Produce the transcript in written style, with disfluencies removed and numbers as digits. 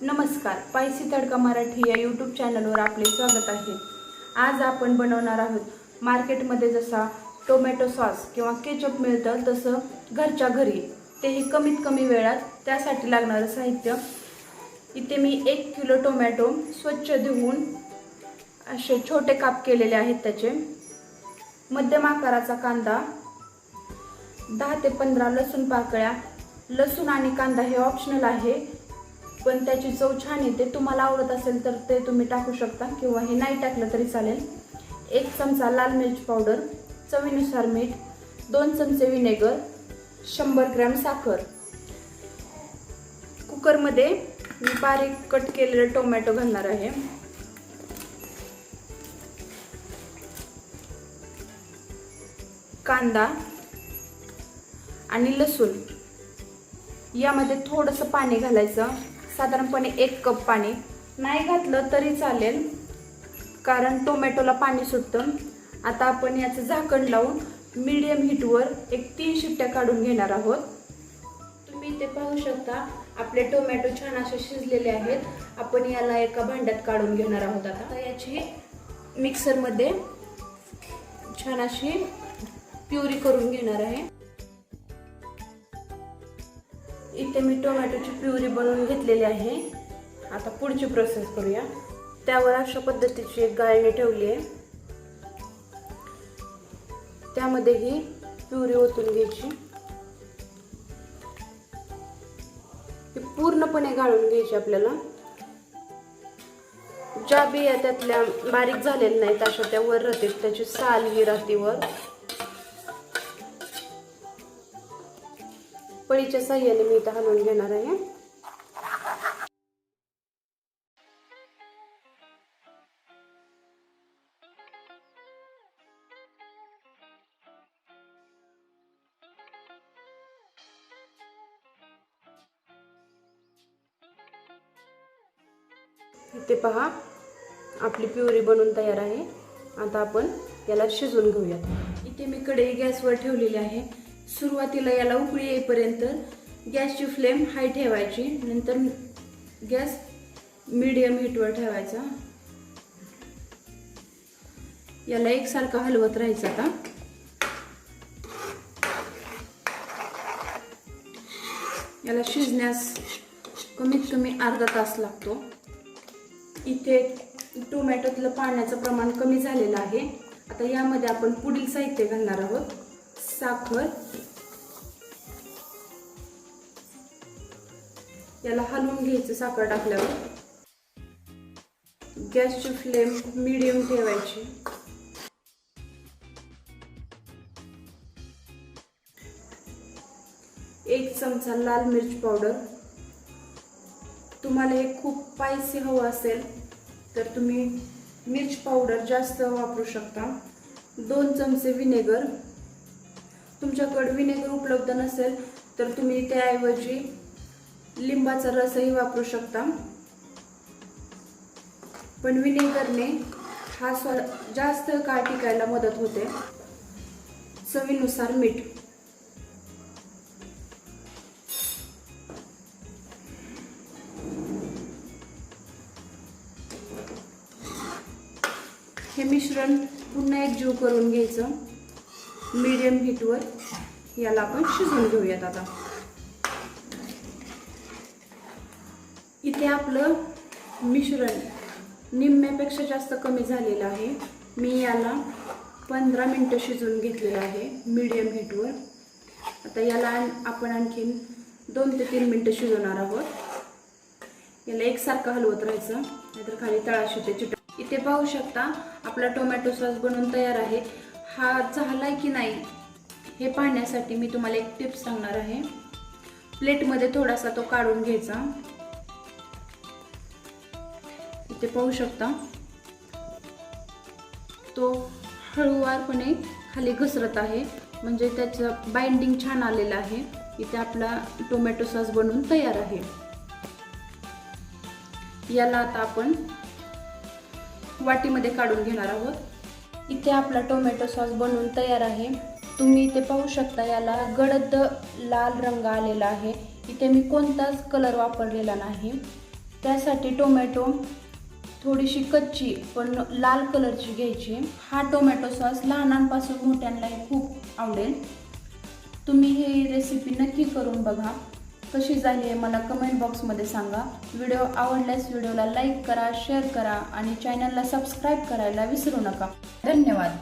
नमस्कार, स्पायसी तडका मराठी या यूट्यूब चॅनलवर आपले स्वागत आहे। आज आपण बनवणार आहोत मार्केटमध्ये जसा टोमॅटो सॉस किंवा केचप मिळतं तसं घरच्या घरी, तेही कमीत कमी वेळात। त्यासाठी लागणारे साहित्य इथे मी 1 किलो टोमॅटो स्वच्छ धुवून असे छोटे काप केलेले आहेत। त्याचे मध्यम आकाराचा कांदा, 10 ते 15 लसूण पाकळ्या। लसूण आणि कांदा हे ऑप्शनल आहे, पण त्याची चव छान येते। तुम्हाला आवडत असेल तर ते तुम्ही टाकू शकता किंवा हे नाही टाकलं तरी चालेल। 1 चमचा लाल मिरच पावडर, चवीनुसार मीठ, 2 चमचे विनेगर, 100 ग्रॅम साखर। कुकरमध्ये मी बारीक कट केलेले टोमॅटो घालणार आहे। कांदा आणि लसूण यामध्ये थोडंसं पाणी घालायचं, साधारणपणे 1 कप पाणी। नाही घातलं तरी चालेल कारण टोमॅटोला पाणी सुटतं। आता आपण याचं झाकण लावून मीडियम हीटवर 3 शिट्ट्या काढून घेणार आहोत। तुम्ही इथे पाहू शकता आपले टोमॅटो छान असे शिजलेले आहेत। आपण याला एका भांड्यात काढून घेणार आहोत। आता याची मिक्सरमध्ये छान अशी प्युरी करून घेणार आहे। इथे मी टोमॅटोची प्युरी बनवून घेतलेली आहे। आता पुढची प्रोसेस करूया। त्यावर अशा पद्धतीची एक गाळणी ठेवली आहे, त्यामध्ये ही प्युरी ओतून घ्यायची। ही पूर्णपणे गाळून घ्यायची आपल्याला। ज्या बिया त्यातल्या बारीक झालेल्या नाहीत अशा त्या वर राहते, त्याची साल ही राहते वर। पळीच्या साह्याने मी इथं हलवून घेणार आहे। इथे पहा आपली प्युरी बनवून तयार आहे। आता आपण याला शिजवून घेऊयात। इथे मी कढई गॅसवर ठेवलेली आहे। सुरुवातीला याला उकळी येईपर्यंत गॅसची फ्लेम हाय ठेवायची, नंतर गॅस मीडियम हीटवर ठेवायचा। याला एकसारखं हलवत राहायचं। आता याला शिजण्यास कमीत कमी अर्धा तास लागतो। इथे टोमॅटोतलं पाण्याचं प्रमाण कमी झालेलं आहे। आता यामध्ये आपण पुढील साहित्य घालणार आहोत। साखर, याला हलवून घ्यायचं। साखर टाकल्यावर गॅसची फ्लेम मीडियम ठेवायची। एक चमचा लाल मिरच पावडर। तुम्हाला हे खूप स्पायसी हवं असेल तर तुम्ही मिरच पावडर जास्त वापरू शकता। 2 चमचे विनेगर। तुमच्याकडे विनेगर उपलब्ध नसेल तर तुम्ही त्याऐवजी लिंबाचा रसही वापरू शकता, पण विनेगरने हा स्वाद जास्त काळ टिकायला मदत होते। चवीनुसार मीठ। हे मिश्रण पुन्हा एकजीव करून घ्यायचं मीडियम हीटवर। याला आपण शिजवून घेऊयात। आता इथे आपलं मिश्रण निम्म्यापेक्षा जास्त कमी झालेलं आहे। मी याला 15 मिनिटं शिजवून घेतलेलं आहे मीडियम हीटवर। आता याला आपण आणखीन 2 ते 3 मिनिटं शिजवणार आहोत। याला एकसारखं हलवत राहायचं, नाहीतर खाली तळाशी ते चिटक। इथे पाहू शकता आपला टोमॅटो सॉस बनवून तयार आहे। हा झालाय की नाही हे पाहण्यासाठी मी तुम्हाला एक टिप्स सांगणार आहे। प्लेटमध्ये थोडासा तो काढून घ्यायचा। इथे पाहू शकता तो हळूवारपणे खाली घसरत आहे, म्हणजे त्याचं बाइंडिंग छान आलेलं आहे। इथे आपला टोमॅटो सॉस बनवून तयार आहे। याला आता आपण वाटीमध्ये काढून घेणार आहोत। इथे आपला टोमॅटो सॉस बनवून तयार आहे। तुम्ही इथे पाहू शकता याला गडद लाल रंग आलेला आहे। इथे मी कोणताच कलर वापरलेला नाही। त्यासाठी टोमॅटो थोडीशी कच्ची पण लाल कलरची घ्यायची। हा टोमॅटो सॉस लहानांपासून मोठ्यांनाही खूप आवडेल। तुम्ही ही रेसिपी नक्की करून बघा, कशी झाली आहे मला कमेंट बॉक्समध्ये सांगा। व्हिडिओ आवडल्यास व्हिडिओला लाईक करा, शेअर करा आणि चॅनलला सबस्क्राईब करायला विसरू नका। धन्यवाद।